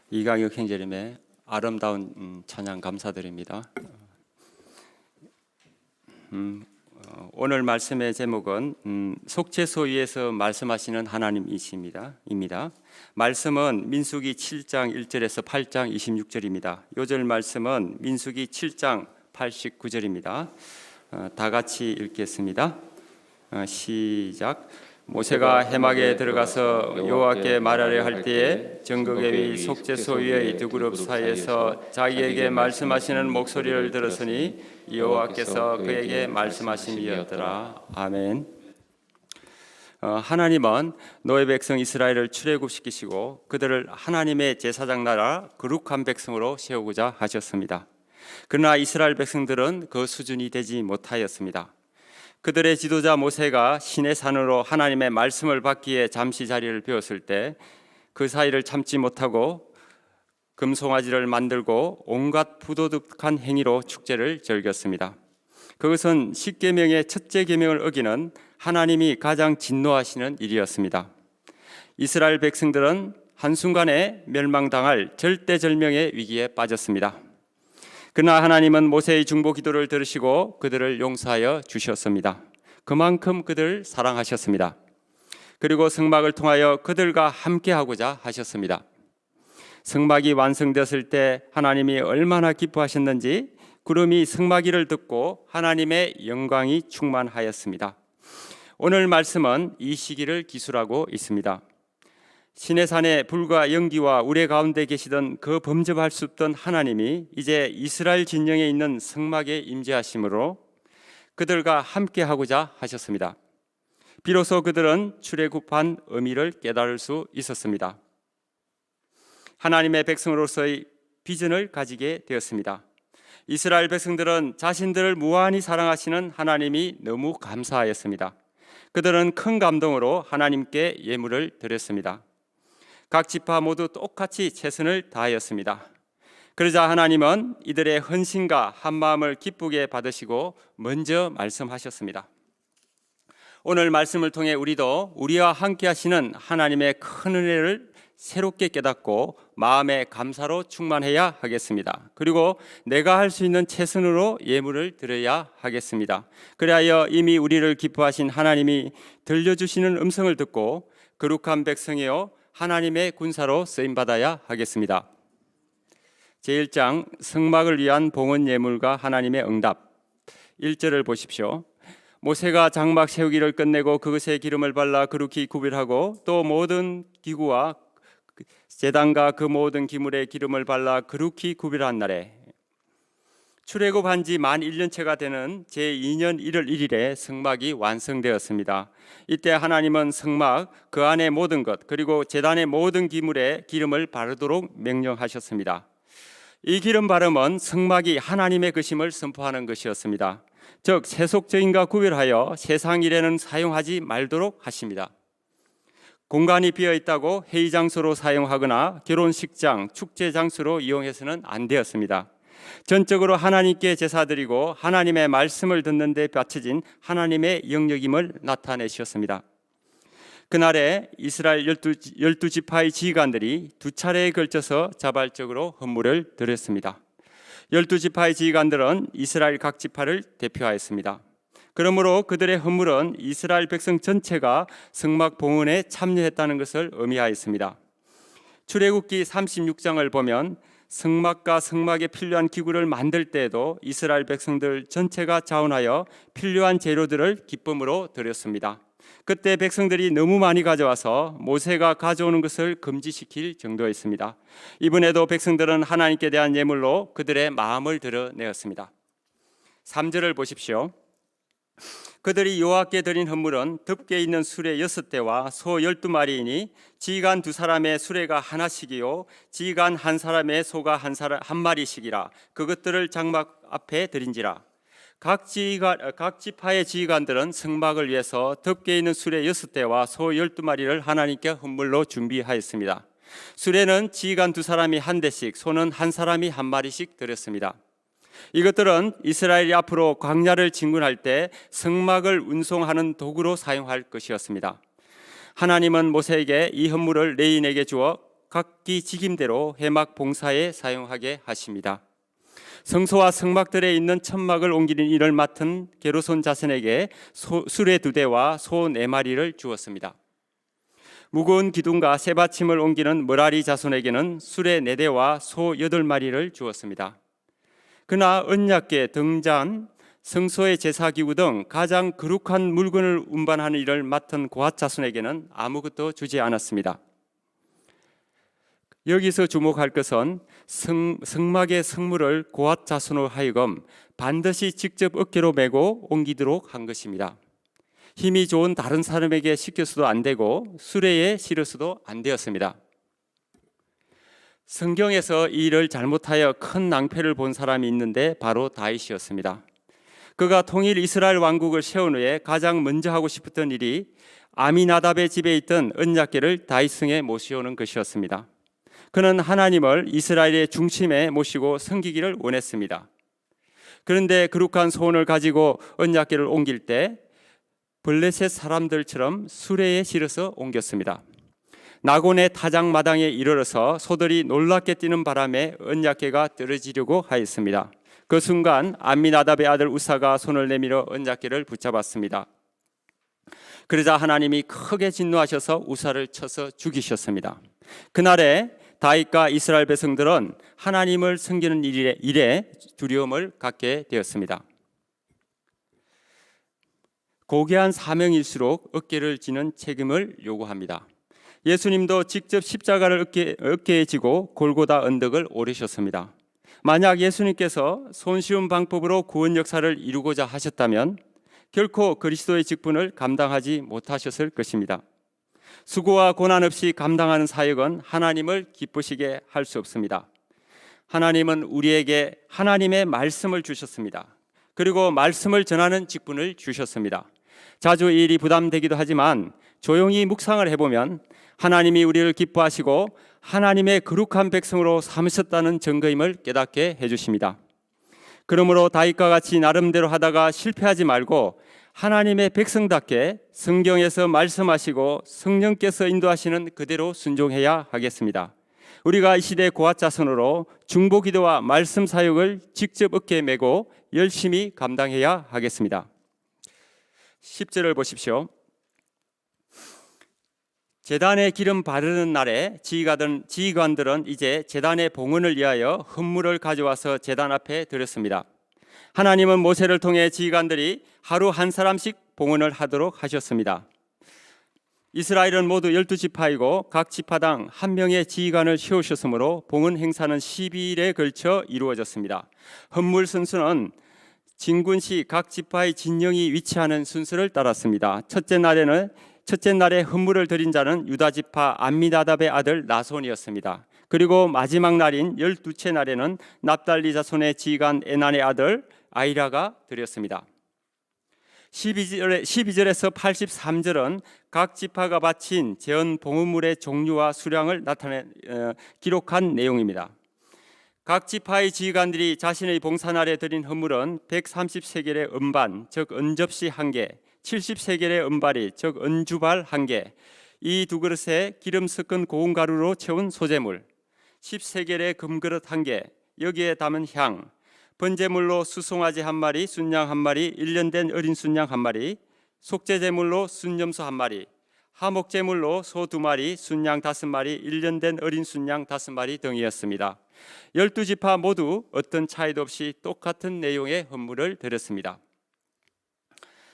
이강혁 형제님의 아름다운 찬양 감사드립니다. 오늘 말씀의 제목은 속죄소위에서 말씀하시는 하나님이십니다. 말씀은 민수기 7장 1절에서 8장 26절입니다. 요절 말씀은 민수기 7장 89절입니다. 다 같이 읽겠습니다. 시작. 모세가 해막에 들어가서 여호와께 말하려 할 때에 전극의 위 속죄소 위의 두 그룹 사이에서 자기에게 말씀하시는 목소리를 들었으니 여호와께서 그에게 말씀하심이었더라. 아멘. 하나님은 너의 백성 이스라엘을 출애굽시키시고 그들을 하나님의 제사장 나라 거룩한 백성으로 세우고자 하셨습니다. 그러나 이스라엘 백성들은 그 수준이 되지 못하였습니다. 그들의 지도자 모세가 시내 산으로 하나님의 말씀을 받기에 잠시 자리를 비웠을 때 그 사이를 참지 못하고 금송아지를 만들고 온갖 부도덕한 행위로 축제를 즐겼습니다. 그것은 십계명의 첫째 계명을 어기는 하나님이 가장 진노하시는 일이었습니다. 이스라엘 백성들은 한순간에 멸망당할 절대절명의 위기에 빠졌습니다. 그러나 하나님은 모세의 중보 기도를 들으시고 그들을 용서하여 주셨습니다. 그만큼 그들을 사랑하셨습니다. 그리고 성막을 통하여 그들과 함께하고자 하셨습니다. 성막이 완성되었을 때 하나님이 얼마나 기뻐하셨는지 구름이 성막이를 듣고 하나님의 영광이 충만하였습니다. 오늘 말씀은 이 시기를 기술하고 있습니다. 시내산에 불과 연기와 우레 가운데 계시던 그 범접할 수 없던 하나님이 이제 이스라엘 진영에 있는 성막에 임재하심으로 그들과 함께하고자 하셨습니다. 비로소 그들은 출애굽한 의미를 깨달을 수 있었습니다. 하나님의 백성으로서의 비전을 가지게 되었습니다. 이스라엘 백성들은 자신들을 무한히 사랑하시는 하나님이 너무 감사하였습니다. 그들은 큰 감동으로 하나님께 예물을 드렸습니다. 각 지파 모두 똑같이 최선을 다하였습니다. 그러자 하나님은 이들의 헌신과 한마음을 기쁘게 받으시고 먼저 말씀하셨습니다. 오늘 말씀을 통해 우리도 우리와 함께 하시는 하나님의 큰 은혜를 새롭게 깨닫고 마음의 감사로 충만해야 하겠습니다. 그리고 내가 할 수 있는 최선으로 예물을 드려야 하겠습니다. 그리하여 이미 우리를 기뻐하신 하나님이 들려주시는 음성을 듣고 거룩한 백성이요 하나님의 군사로 쓰임받아야 하겠습니다. 제1장 성막을 위한 봉헌 예물과 하나님의 응답 1절을 보십시오. 모세가 장막 세우기를 끝내고 그것에 기름을 발라 거룩히 구별하고 또 모든 기구와 제단과 그 모든 기물에 기름을 발라 거룩히 구별한 날에 출애굽한 지 만 1년째가 되는 제2년 1월 1일에 성막이 완성되었습니다. 이때 하나님은 성막, 그 안의 모든 것, 그리고 제단의 모든 기물에 기름을 바르도록 명령하셨습니다. 이 기름 바름은 성막이 하나님의 것임을 선포하는 것이었습니다. 즉 세속적인과 구별하여 세상 일에는 사용하지 말도록 하십니다. 공간이 비어 있다고 회의 장소로 사용하거나 결혼식장, 축제 장소로 이용해서는 안 되었습니다. 전적으로 하나님께 제사드리고 하나님의 말씀을 듣는 데 바쳐진 하나님의 영역임을 나타내셨습니다. 그날에 이스라엘 12지파의 지휘관들이 두 차례에 걸쳐서 자발적으로 헌물을 드렸습니다. 12지파의 지휘관들은 이스라엘 각 지파를 대표하였습니다. 그러므로 그들의 헌물은 이스라엘 백성 전체가 성막 봉헌에 참여했다는 것을 의미하였습니다. 출애굽기 36장을 보면 성막과 성막에 필요한 기구를 만들 때에도 이스라엘 백성들 전체가 자원하여 필요한 재료들을 기쁨으로 드렸습니다. 그때 백성들이 너무 많이 가져와서 모세가 가져오는 것을 금지시킬 정도였습니다. 이번에도 백성들은 하나님께 대한 예물로 그들의 마음을 드러내었습니다. 3절을 보십시오. 그들이 여호와께 드린 헌물은 덮개 있는 수레 6대와 소 12마리이니 지휘관 2사람의 수레가 하나씩이요 지휘관 1사람의 소가 한 마리씩이라 그것들을 장막 앞에 드린지라. 각 지파의 지휘관들은 성막을 위해서 덮개 있는 수레 6대와 소 12마리를 하나님께 헌물로 준비하였습니다. 수레는 지휘관 2사람이 한 대씩, 소는 1사람이 한 마리씩 드렸습니다. 이것들은 이스라엘이 앞으로 광야를 진군할 때 성막을 운송하는 도구로 사용할 것이었습니다. 하나님은 모세에게 이 헌물을 레인에게 주어 각기 직임대로 회막 봉사에 사용하게 하십니다. 성소와 성막들에 있는 천막을 옮기는 일을 맡은 게르손 자손에게 수레 2대와 소 4마리를 주었습니다. 무거운 기둥과 쇠받침을 옮기는 므라리 자손에게는 수레 4대와 소 8마리를 주었습니다. 그러나 언약궤, 등잔, 성소의 제사기구 등 가장 거룩한 물건을 운반하는 일을 맡은 고핫 자손에게는 아무것도 주지 않았습니다. 여기서 주목할 것은 성막의 성물을 고핫 자손으로 하여금 반드시 직접 어깨로 메고 옮기도록 한 것입니다. 힘이 좋은 다른 사람에게 시켜서도 안 되고 수레에 실어서도 안 되었습니다. 성경에서 이 일을 잘못하여 큰 낭패를 본 사람이 있는데 바로 다윗이었습니다. 그가 통일 이스라엘 왕국을 세운 후에 가장 먼저 하고 싶었던 일이 아미나답의 집에 있던 언약궤를 다윗성에 모셔오는 것이었습니다. 그는 하나님을 이스라엘의 중심에 모시고 섬기기를 원했습니다. 그런데 거룩한 소원을 가지고 언약궤를 옮길 때 블레셋 사람들처럼 수레에 실어서 옮겼습니다. 나곤의 타작마당에 이르러서 소들이 놀랍게 뛰는 바람에 언약궤가 떨어지려고 하였습니다. 그 순간 암미나답의 아들 우사가 손을 내밀어 언약궤를 붙잡았습니다. 그러자 하나님이 크게 진노하셔서 우사를 쳐서 죽이셨습니다. 그날에 다윗과 이스라엘 백성들은 하나님을 섬기는 일에 두려움을 갖게 되었습니다. 고귀한 사명일수록 어깨를 지는 책임을 요구합니다. 예수님도 직접 십자가를 어깨에 지고 골고다 언덕을 오르셨습니다. 만약 예수님께서 손쉬운 방법으로 구원 역사를 이루고자 하셨다면 결코 그리스도의 직분을 감당하지 못하셨을 것입니다. 수고와 고난 없이 감당하는 사역은 하나님을 기쁘시게 할 수 없습니다. 하나님은 우리에게 하나님의 말씀을 주셨습니다. 그리고 말씀을 전하는 직분을 주셨습니다. 자주 이 일이 부담되기도 하지만 조용히 묵상을 해보면 하나님이 우리를 기뻐하시고 하나님의 거룩한 백성으로 삼으셨다는 증거임을 깨닫게 해주십니다. 그러므로 다윗과 같이 나름대로 하다가 실패하지 말고 하나님의 백성답게 성경에서 말씀하시고 성령께서 인도하시는 그대로 순종해야 하겠습니다. 우리가 이 시대 고핫 자손으로 중보기도와 말씀 사역을 직접 어깨에 메고 열심히 감당해야 하겠습니다. 10절을 보십시오. 제단에 기름 바르는 날에 지휘관들은 이제 제단의 봉헌을 위하여 헌물을 가져와서 제단 앞에 드렸습니다. 하나님은 모세를 통해 지휘관들이 하루 한 사람씩 봉헌을 하도록 하셨습니다. 이스라엘은 모두 12지파이고 각 지파당 한 명의 지휘관을 세우셨으므로 봉헌 행사는 12일에 걸쳐 이루어졌습니다. 헌물 순서는 진군시 각 지파의 진영이 위치하는 순서를 따랐습니다. 첫째 날에 헌물을 드린 자는 유다 지파 암미나답의 아들 나손이었습니다. 그리고 마지막 날인 12째 날에는 납달리 자손의 지휘관 에난의 아들 아이라가 드렸습니다. 12절에서 83절은 각 지파가 바친 재헌 봉헌물의 종류와 수량을 기록한 내용입니다. 각 지파의 지휘관들이 자신의 봉사날에 드린 헌물은 130세겔의 은반, 즉 은접시 1개, 70세겔의 은발이, 즉 은주발 1개, 이 2그릇에 기름 섞은 고운 가루로 채운 소재물, 10세겔의 금그릇 1개, 여기에 담은 향, 번제물로 수송아지 1마리, 순양 1마리, 1년 된 어린 순양 1마리, 속죄제물로 순염소 1마리, 하목제물로 소 2마리, 순양 5마리, 1년 된 어린 순양 5마리 등이었습니다. 12지파 모두 어떤 차이도 없이 똑같은 내용의 헌물을 드렸습니다.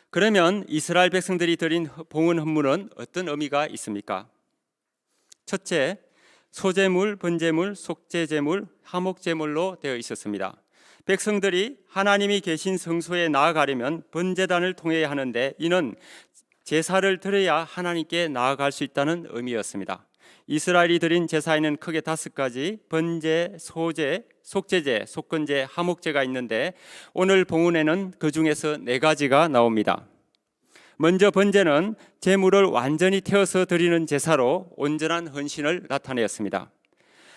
그러면 이스라엘 백성들이 드린 봉헌 헌물은 어떤 의미가 있습니까? 첫째, 소제물, 번제물, 속죄제물, 하목제물로 되어 있었습니다. 백성들이 하나님이 계신 성소에 나아가려면 번제단을 통해야 하는데 이는 제사를 드려야 하나님께 나아갈 수 있다는 의미였습니다. 이스라엘이 드린 제사에는 크게 5가지 번제, 소제, 속죄제, 속건제, 하목제가 있는데 오늘 봉헌에는 그 중에서 4가지가 나옵니다. 먼저 번제는 제물을 완전히 태워서 드리는 제사로 온전한 헌신을 나타내었습니다.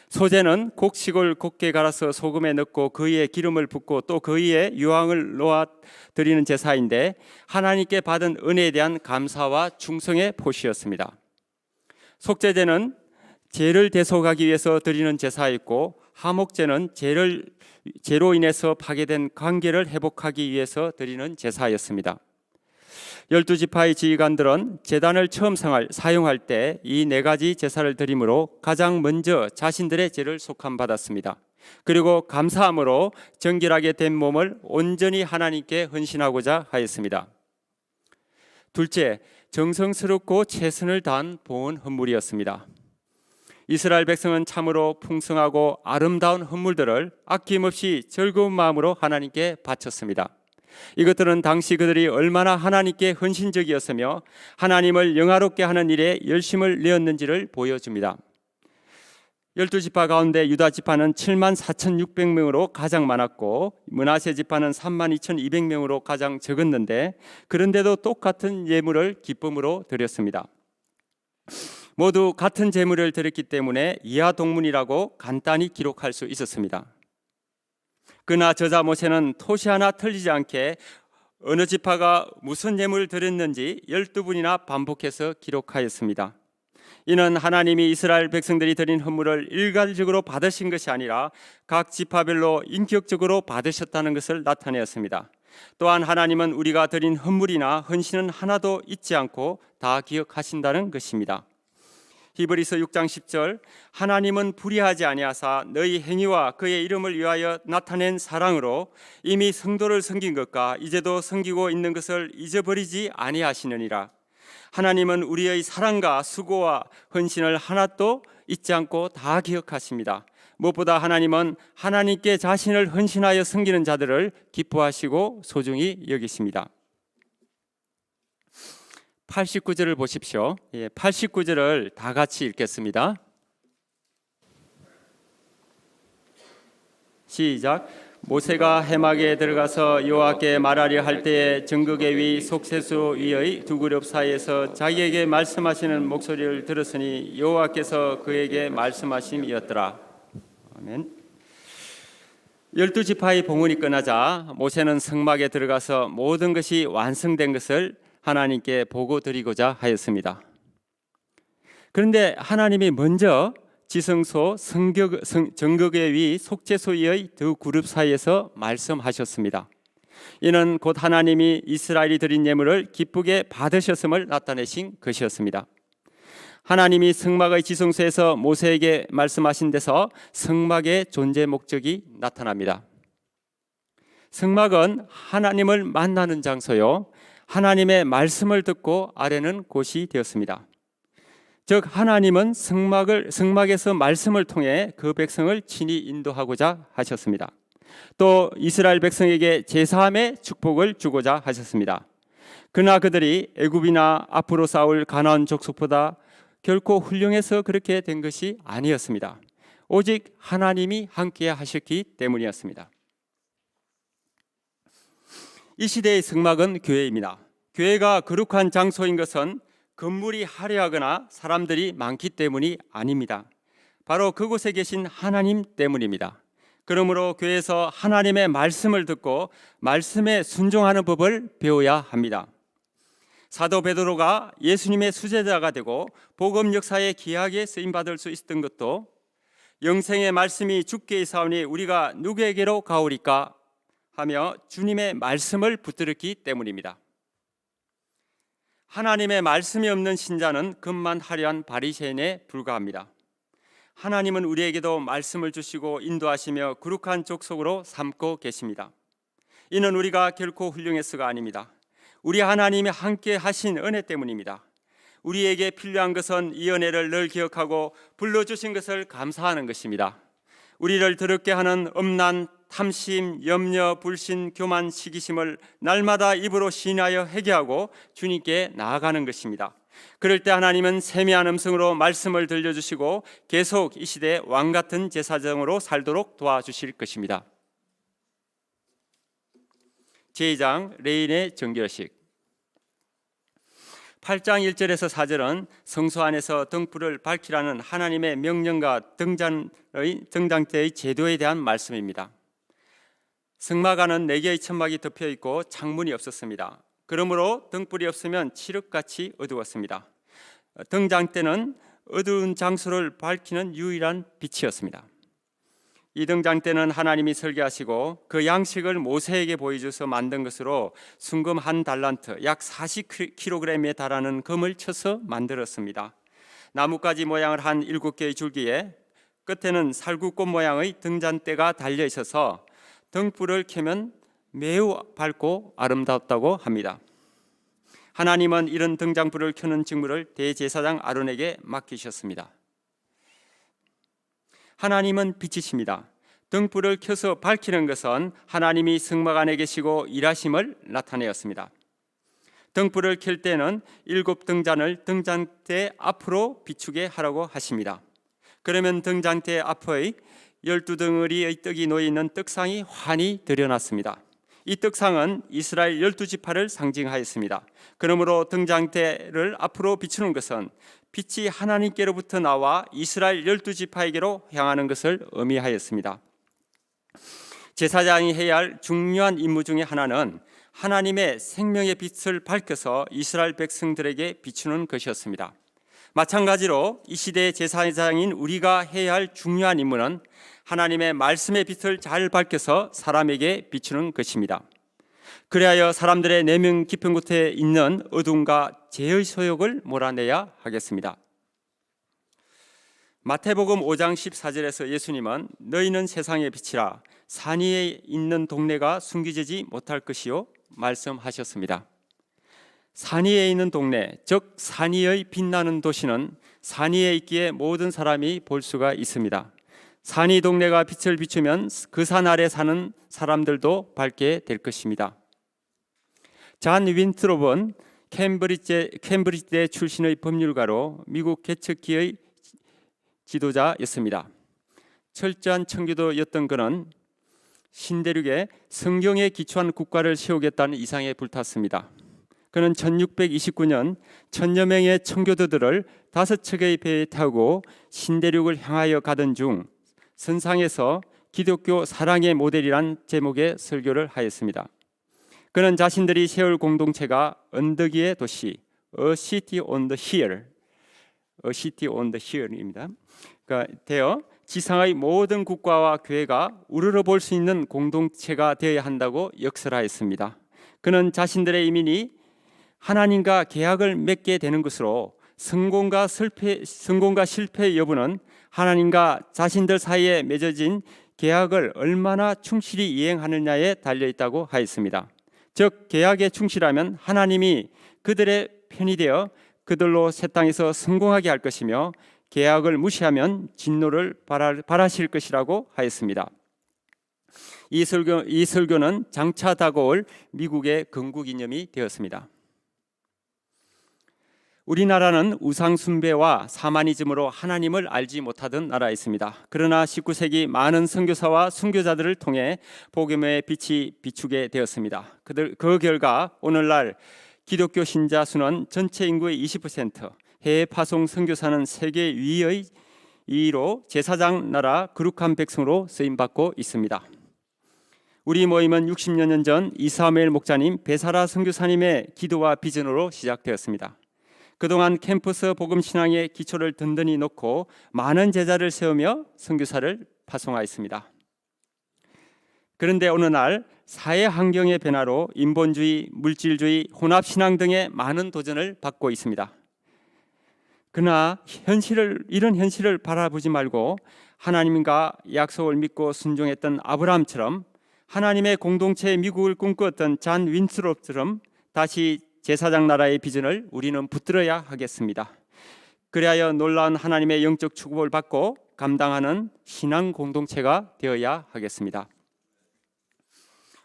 소제는 곡식을 곱게 갈아서 소금에 넣고 그 위에 기름을 붓고 또 그 위에 유황을 놓아 드리는 제사인데 하나님께 받은 은혜에 대한 감사와 충성의 표시였습니다. 속죄제는 죄를 대속하기 위해서 드리는 제사였고, 화목제는 죄로 인해서 파괴된 관계를 회복하기 위해서 드리는 제사였습니다. 12지파의 지휘관들은 제단을 처음 사용할 때 이 네 가지 제사를 드림으로 가장 먼저 자신들의 죄를 속함받았습니다. 그리고 감사함으로 정결하게 된 몸을 온전히 하나님께 헌신하고자 하였습니다. 둘째, 정성스럽고 최선을 다한 봉헌 헌물이었습니다. 이스라엘 백성은 참으로 풍성하고 아름다운 헌물들을 아낌없이 즐거운 마음으로 하나님께 바쳤습니다. 이것들은 당시 그들이 얼마나 하나님께 헌신적이었으며 하나님을 영화롭게 하는 일에 열심을 내었는지를 보여줍니다. 12지파 가운데 유다 지파는 74,600명으로 가장 많았고, 므낫세 지파는 32,200명으로 가장 적었는데, 그런데도 똑같은 예물을 기쁨으로 드렸습니다. 모두 같은 제물을 드렸기 때문에 이하 동문이라고 간단히 기록할 수 있었습니다. 그러나 저자 모세는 토시 하나 틀리지 않게 어느 지파가 무슨 예물을 드렸는지 12분이나 반복해서 기록하였습니다. 이는 하나님이 이스라엘 백성들이 드린 헌물을 일괄적으로 받으신 것이 아니라 각 지파별로 인격적으로 받으셨다는 것을 나타내었습니다. 또한 하나님은 우리가 드린 헌물이나 헌신은 하나도 잊지 않고 다 기억하신다는 것입니다. 히브리서 6장 10절, 하나님은 불의하지 아니하사 너희 행위와 그의 이름을 위하여 나타낸 사랑으로 이미 성도를 섬긴 것과 이제도 섬기고 있는 것을 잊어버리지 아니하시느니라. 하나님은 우리의 사랑과 수고와 헌신을 하나도 잊지 않고 다 기억하십니다. 무엇보다 하나님은 하나님께 자신을 헌신하여 섬기는 자들을 기뻐하시고 소중히 여기십니다. 89절을 보십시오. 89절을 다 같이 읽겠습니다. 시작. 모세가 해막에 들어가서 여호와께 말하려 할 때에 정극의 위 속세수 위의 두 그룹 사이에서 자기에게 말씀하시는 목소리를 들었으니 여호와께서 그에게 말씀하심이었더라. 아멘. 12지파의 봉헌이 끝나자 모세는 성막에 들어가서 모든 것이 완성된 것을 하나님께 보고 드리고자 하였습니다. 그런데 하나님이 먼저 지성소 정극의 위 속죄소의 두 그룹 사이에서 말씀하셨습니다. 이는 곧 하나님이 이스라엘이 드린 예물을 기쁘게 받으셨음을 나타내신 것이었습니다. 하나님이 성막의 지성소에서 모세에게 말씀하신 데서 성막의 존재 목적이 나타납니다. 성막은 하나님을 만나는 장소요, 하나님의 말씀을 듣고 아뢰는 곳이 되었습니다. 즉 하나님은 성막에서 말씀을 통해 그 백성을 친히 인도하고자 하셨습니다. 또 이스라엘 백성에게 제사함의 축복을 주고자 하셨습니다. 그러나 그들이 애굽이나 앞으로 싸울 가나안 족속보다 결코 훌륭해서 그렇게 된 것이 아니었습니다. 오직 하나님이 함께 하셨기 때문이었습니다. 이 시대의 성막은 교회입니다. 교회가 거룩한 장소인 것은 건물이 화려하거나 사람들이 많기 때문이 아닙니다. 바로 그곳에 계신 하나님 때문입니다. 그러므로 교회에서 하나님의 말씀을 듣고 말씀에 순종하는 법을 배워야 합니다. 사도 베드로가 예수님의 수제자가 되고 복음 역사에 귀하게 쓰임받을 수 있었던 것도 영생의 말씀이 주께 있사오니 우리가 누구에게로 가오리까 하며 주님의 말씀을 붙들었기 때문입니다. 하나님의 말씀이 없는 신자는 금만 화려한 바리새인에 불과합니다. 하나님은 우리에게도 말씀을 주시고 인도하시며 거룩한 족속으로 삼고 계십니다. 이는 우리가 결코 훌륭해서가 아닙니다. 우리 하나님이 함께 하신 은혜 때문입니다. 우리에게 필요한 것은 이 은혜를 늘 기억하고 불러주신 것을 감사하는 것입니다. 우리를 더럽게 하는 음란, 탐심, 염려, 불신, 교만, 시기심을 날마다 입으로 시인하여 회개하고 주님께 나아가는 것입니다. 그럴 때 하나님은 세미한 음성으로 말씀을 들려주시고 계속 이 시대에 왕같은 제사장으로 살도록 도와주실 것입니다. 제2장 레인의 정결식. 8장 1절에서 4절은 성소 안에서 등불을 밝히라는 하나님의 명령과 등잔대의 제도에 대한 말씀입니다. 성막 안은 4개의 천막이 덮여 있고 창문이 없었습니다. 그러므로 등불이 없으면 칠흑같이 어두웠습니다. 등잔대는 어두운 장소를 밝히는 유일한 빛이었습니다. 이 등잔 때는 하나님이 설계하시고 그 양식을 모세에게 보여줘서 만든 것으로 순금 한 달란트 약 40kg에 달하는 금을 쳐서 만들었습니다. 나뭇가지 모양을 한 7개의 줄기에 끝에는 살구꽃 모양의 등잔대가 달려 있어서 등불을 켜면 매우 밝고 아름답다고 합니다. 하나님은 이런 등잔불을 켜는 직무를 대제사장 아론에게 맡기셨습니다. 하나님은 빛이십니다. 등불을 켜서 밝히는 것은 하나님이 성막 안에 계시고 일하심을 나타내었습니다. 등불을 켤 때는 7 등잔을 등잔대 앞으로 비추게 하라고 하십니다. 그러면 등잔대 앞의 12덩어리의 떡이 놓여있는 떡상이 환히 드러났습니다. 이 떡상은 이스라엘 12지파를 상징하였습니다. 그러므로 등잔대를 앞으로 비추는 것은 빛이 하나님께로부터 나와 이스라엘 12지파에게로 향하는 것을 의미하였습니다. 제사장이 해야 할 중요한 임무 중에 하나는 하나님의 생명의 빛을 밝혀서 이스라엘 백성들에게 비추는 것이었습니다. 마찬가지로 이 시대의 제사장인 우리가 해야 할 중요한 임무는 하나님의 말씀의 빛을 잘 밝혀서 사람에게 비추는 것입니다. 그리하여 사람들의 내면 깊은 곳에 있는 어둠과 죄의 소욕을 몰아내야 하겠습니다. 마태복음 5장 14절에서 예수님은 너희는 세상의 빛이라 산 위에 있는 동네가 숨겨지지 못할 것이요 말씀하셨습니다. 산 위에 있는 동네, 즉 산 위의 빛나는 도시는 산 위에 있기에 모든 사람이 볼 수가 있습니다. 산 위 동네가 빛을 비추면 그 산 아래 사는 사람들도 밝게 될 것입니다. 잔 윈트롭은 캠브리지대 출신의 법률가로 미국 개척기의 지도자였습니다. 철저한 청교도였던 그는 신대륙에 성경에 기초한 국가를 세우겠다는 이상에 불탔습니다. 그는 1629년 1000여 명의 청교도들을 5척의 배에 타고 신대륙을 향하여 가던 중 선상에서 기독교 사랑의 모델이란 제목의 설교를 하였습니다. 그는 자신들이 세울 공동체가 언덕 위의 도시, A City on the Hill, A City on the Hill입니다. 그러니까 되어 지상의 모든 국가와 교회가 우러러 볼 수 있는 공동체가 되어야 한다고 역설하였습니다. 그는 자신들의 이민이 하나님과 계약을 맺게 되는 것으로 성공과 실패의 여부는 하나님과 자신들 사이에 맺어진 계약을 얼마나 충실히 이행하느냐에 달려있다고 하였습니다. 즉 계약에 충실하면 하나님이 그들의 편이 되어 그들로 새 땅에서 성공하게 할 것이며 계약을 무시하면 진노를 발하실 것이라고 하였습니다. 이 설교는 장차 다가올 미국의 건국기념이 되었습니다. 우리나라는 우상 숭배와 사마니즘으로 하나님을 알지 못하던 나라였습니다. 그러나 19세기 많은 선교사와 순교자들을 통해 복음의 빛이 비추게 되었습니다. 그 결과 오늘날 기독교 신자 수는 전체 인구의 20%, 해외 파송 선교사는 세계 2위로 제사장 나라 거룩한 백성으로 쓰임받고 있습니다. 우리 모임은 60여 년 전 이사무엘 목자님, 베사라 선교사님의 기도와 비전으로 시작되었습니다. 그동안 캠퍼스 복음 신앙의 기초를 든든히 놓고 많은 제자를 세우며 선교사를 파송하였습니다. 그런데 어느 날 사회 환경의 변화로 인본주의, 물질주의, 혼합신앙 등의 많은 도전을 받고 있습니다. 그러나 이런 현실을 바라보지 말고 하나님과 약속을 믿고 순종했던 아브라함처럼 하나님의 공동체의 미국을 꿈꾸었던 잔 윈스롭처럼 다시 제사장 나라의 비전을 우리는 붙들어야 하겠습니다. 그리하여 놀라운 하나님의 영적 축복을 받고 감당하는 신앙 공동체가 되어야 하겠습니다.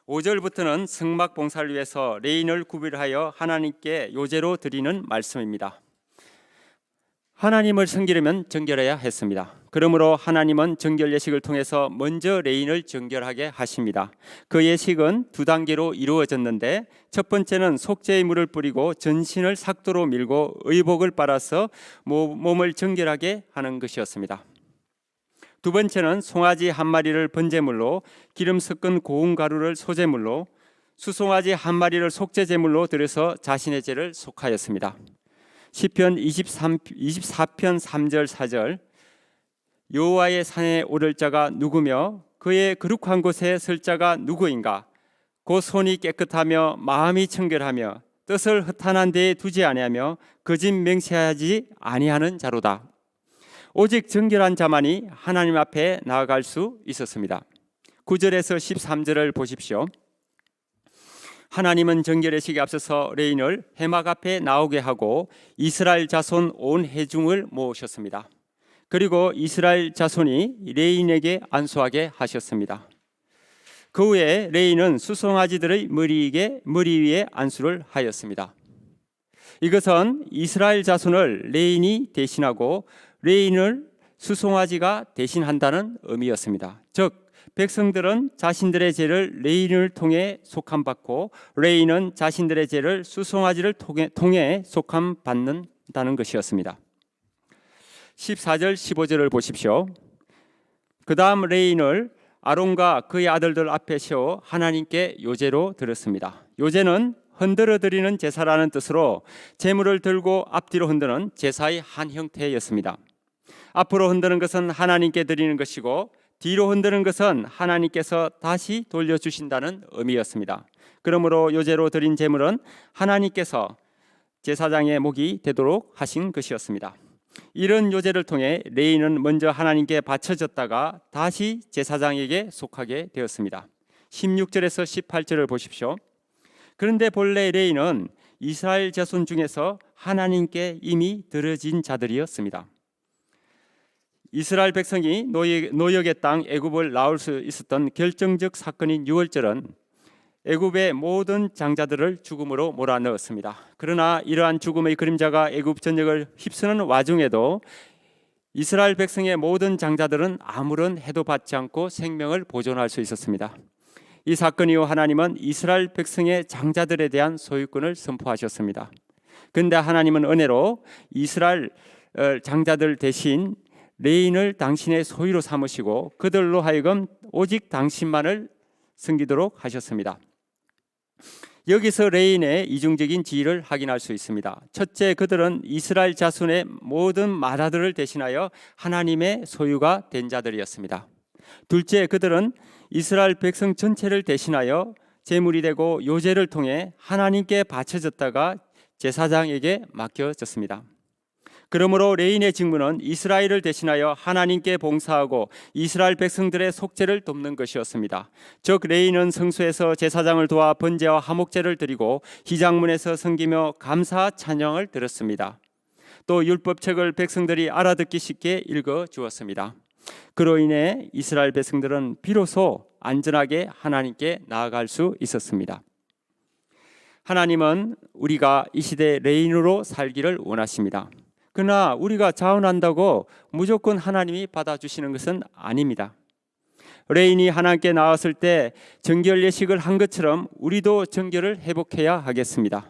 5절부터는 성막 봉사를 위해서 레인을 구별하여 하나님께 요제로 드리는 말씀입니다. 하나님을 섬기려면 정결해야 했습니다. 그러므로 하나님은 정결 예식을 통해서 먼저 레인을 정결하게 하십니다. 그 예식은 2단계로 이루어졌는데 첫 번째는 속죄의 물을 뿌리고 전신을 삭도로 밀고 의복을 빨아서 몸을 정결하게 하는 것이었습니다. 두 번째는 송아지 한 마리를 번제물로, 기름 섞은 고운 가루를 소제물로, 수송아지 한 마리를 속죄제물로 드려서 자신의 죄를 속하였습니다. 시편 24편 3절 4절 여호와의 산에 오를 자가 누구며 그의 거룩한 곳에 설 자가 누구인가? 곧 손이 깨끗하며 마음이 청결하며 뜻을 허탄한 데에 두지 아니하며 거짓 맹세하지 아니하는 자로다. 오직 정결한 자만이 하나님 앞에 나아갈 수 있었습니다. 9절에서 13절을 보십시오. 하나님은 정결의식에 앞서서 레인을 회막 앞에 나오게 하고 이스라엘 자손 온 회중을 모으셨습니다. 그리고 이스라엘 자손이 레인에게 안수하게 하셨습니다. 그 후에 레인은 수송아지들의 머리 위에 안수를 하였습니다. 이것은 이스라엘 자손을 레인이 대신하고 레인을 수송아지가 대신한다는 의미였습니다. 즉 백성들은 자신들의 죄를 레인을 통해 속함받고 레인은 자신들의 죄를 수송아지를 통해 속함받는다는 것이었습니다. 14절 15절을 보십시오. 그 다음 레인을 아론과 그의 아들들 앞에 세워 하나님께 요제로 드렸습니다. 요제는 흔들어 드리는 제사라는 뜻으로 제물을 들고 앞뒤로 흔드는 제사의 한 형태였습니다. 앞으로 흔드는 것은 하나님께 드리는 것이고 뒤로 흔드는 것은 하나님께서 다시 돌려주신다는 의미였습니다. 그러므로 요제로 드린 제물은 하나님께서 제사장의 목이 되도록 하신 것이었습니다. 이런 요제를 통해 레인은 먼저 하나님께 바쳐졌다가 다시 제사장에게 속하게 되었습니다. 16절에서 18절을 보십시오. 그런데 본래 레인은 이스라엘 자손 중에서 하나님께 이미 드려진 자들이었습니다. 이스라엘 백성이 노역의 땅 애굽을 나올 수 있었던 결정적 사건인 유월절은 애굽의 모든 장자들을 죽음으로 몰아넣었습니다. 그러나 이러한 죽음의 그림자가 애굽 전역을 휩쓰는 와중에도 이스라엘 백성의 모든 장자들은 아무런 해도 받지 않고 생명을 보존할 수 있었습니다. 이 사건 이후 하나님은 이스라엘 백성의 장자들에 대한 소유권을 선포하셨습니다. 그런데 하나님은 은혜로 이스라엘 장자들 대신 레인을 당신의 소유로 삼으시고 그들로 하여금 오직 당신만을 섬기도록 하셨습니다. 여기서 레인의 이중적인 지위를 확인할 수 있습니다. 첫째, 그들은 이스라엘 자손의 모든 마다들을 대신하여 하나님의 소유가 된 자들이었습니다. 둘째, 그들은 이스라엘 백성 전체를 대신하여 제물이 되고 요제를 통해 하나님께 바쳐졌다가 제사장에게 맡겨졌습니다. 그러므로 레인의 직무는 이스라엘을 대신하여 하나님께 봉사하고 이스라엘 백성들의 속죄를 돕는 것이었습니다. 즉 레인은 성소에서 제사장을 도와 번제와 화목제를 드리고 희장문에서 섬기며 감사 찬양을 드렸습니다. 또 율법책을 백성들이 알아듣기 쉽게 읽어 주었습니다. 그로 인해 이스라엘 백성들은 비로소 안전하게 하나님께 나아갈 수 있었습니다. 하나님은 우리가 이 시대 레인으로 살기를 원하십니다. 그러나 우리가 자원한다고 무조건 하나님이 받아주시는 것은 아닙니다. 레인이 하나님께 나왔을 때 정결 예식을 한 것처럼 우리도 정결을 회복해야 하겠습니다.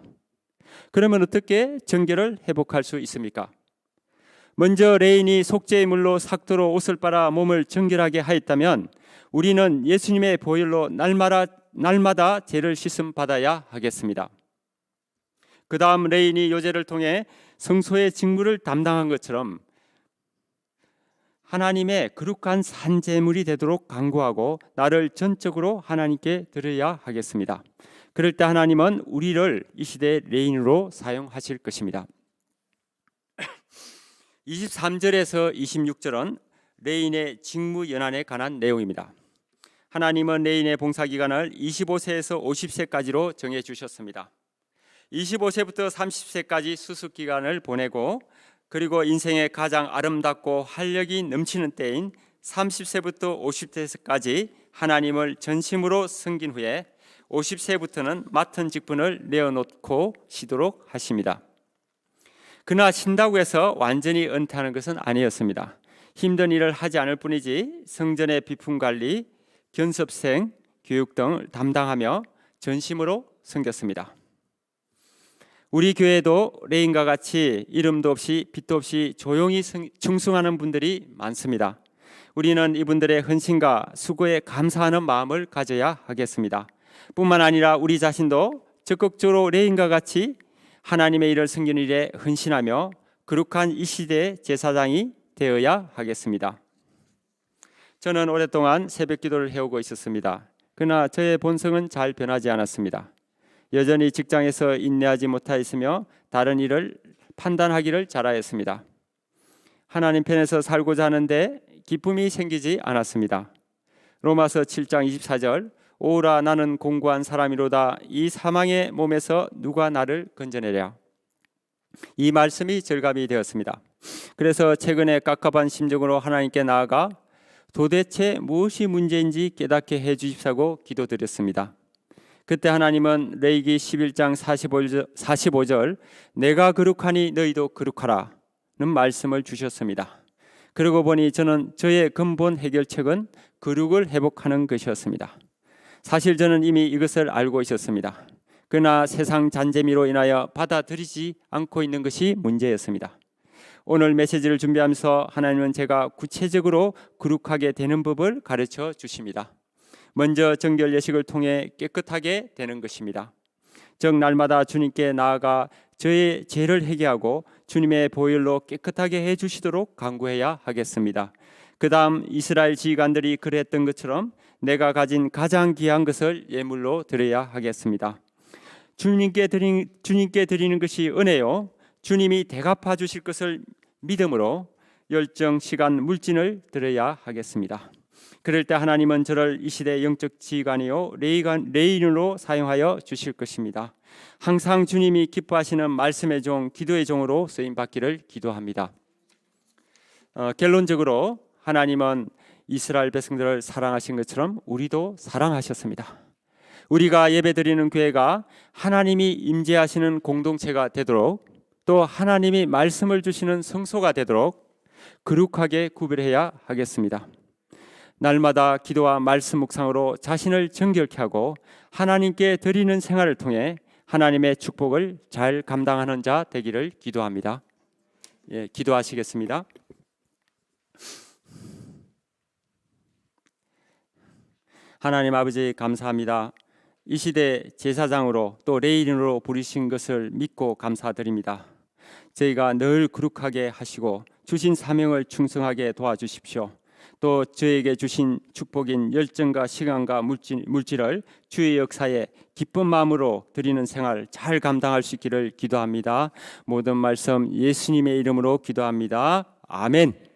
그러면 어떻게 정결을 회복할 수 있습니까? 먼저 레인이 속죄의 물로 삭도로 옷을 빨아 몸을 정결하게 하였다면 우리는 예수님의 보혈로 날마다 죄를 씻음 받아야 하겠습니다. 그 다음 레인이 요제를 통해 성소의 직무를 담당한 것처럼 하나님의 거룩한 산제물이 되도록 간구하고 나를 전적으로 하나님께 드려야 하겠습니다. 그럴 때 하나님은 우리를 이 시대의 레인으로 사용하실 것입니다. 23절에서 26절은 레인의 직무 연한에 관한 내용입니다. 하나님은 레인의 봉사기간을 25세에서 50세까지로 정해주셨습니다. 25세부터 30세까지 수습기간을 보내고 그리고 인생의 가장 아름답고 활력이 넘치는 때인 30세부터 50세까지 하나님을 전심으로 섬긴 후에 50세부터는 맡은 직분을 내어놓고 쉬도록 하십니다. 그러나 쉰다고 해서 완전히 은퇴하는 것은 아니었습니다. 힘든 일을 하지 않을 뿐이지 성전의 비품관리, 견습생, 교육 등을 담당하며 전심으로 섬겼습니다. 우리 교회도 레인과 같이 이름도 없이 빛도 없이 조용히 충성하는 분들이 많습니다. 우리는 이분들의 헌신과 수고에 감사하는 마음을 가져야 하겠습니다. 뿐만 아니라 우리 자신도 적극적으로 레인과 같이 하나님의 일을 섬기는 일에 헌신하며 거룩한 이 시대의 제사장이 되어야 하겠습니다. 저는 오랫동안 새벽 기도를 해오고 있었습니다. 그러나 저의 본성은 잘 변하지 않았습니다. 여전히 직장에서 인내하지 못하였으며 다른 일을 판단하기를 잘하였습니다. 하나님 편에서 살고자 하는데 기쁨이 생기지 않았습니다. 로마서 7장 24절 오라 나는 공고한 사람이로다 이 사망의 몸에서 누가 나를 건져내랴. 이 말씀이 절감이 되었습니다. 그래서 최근에 깝깝한 심정으로 하나님께 나아가 도대체 무엇이 문제인지 깨닫게 해주십사고 기도드렸습니다. 그때 하나님은 레위기 11장 45절 내가 거룩하니 너희도 거룩하라는 말씀을 주셨습니다. 그러고 보니 저는 저의 근본 해결책은 거룩을 회복하는 것이었습니다. 사실 저는 이미 이것을 알고 있었습니다. 그러나 세상 잔재미로 인하여 받아들이지 않고 있는 것이 문제였습니다. 오늘 메시지를 준비하면서 하나님은 제가 구체적으로 거룩하게 되는 법을 가르쳐 주십니다. 먼저 정결 예식을 통해 깨끗하게 되는 것입니다. 즉 날마다 주님께 나아가 저의 죄를 회개하고 주님의 보혈로 깨끗하게 해주시도록 간구해야 하겠습니다. 그 다음 이스라엘 지휘관들이 그랬던 것처럼 내가 가진 가장 귀한 것을 예물로 드려야 하겠습니다. 주님께 드리는 것이 은혜요, 주님이 대갚아 주실 것을 믿음으로 열정, 시간, 물질을 드려야 하겠습니다. 그럴 때 하나님은 저를 이 시대 영적 지휘관이요 레인으로 사용하여 주실 것입니다. 항상 주님이 기뻐하시는 말씀의 종, 기도의 종으로 쓰임 받기를 기도합니다. 결론적으로 하나님은 이스라엘 백성들을 사랑하신 것처럼 우리도 사랑하셨습니다. 우리가 예배드리는 교회가 하나님이 임재하시는 공동체가 되도록, 또 하나님이 말씀을 주시는 성소가 되도록 거룩하게 구별해야 하겠습니다. 날마다 기도와 말씀 묵상으로 자신을 정결케 하고 하나님께 드리는 생활을 통해 하나님의 축복을 잘 감당하는 자 되기를 기도합니다. 기도하시겠습니다. 하나님 아버지 감사합니다. 이 시대 제사장으로 또 레위인으로 부르신 것을 믿고 감사드립니다. 저희가 늘 거룩하게 하시고 주신 사명을 충성하게 도와주십시오. 또 저에게 주신 축복인 열정과 시간과 물질을 주의 역사에 기쁜 마음으로 드리는 생활 잘 감당할 수 있기를 기도합니다. 모든 말씀 예수님의 이름으로 기도합니다. 아멘.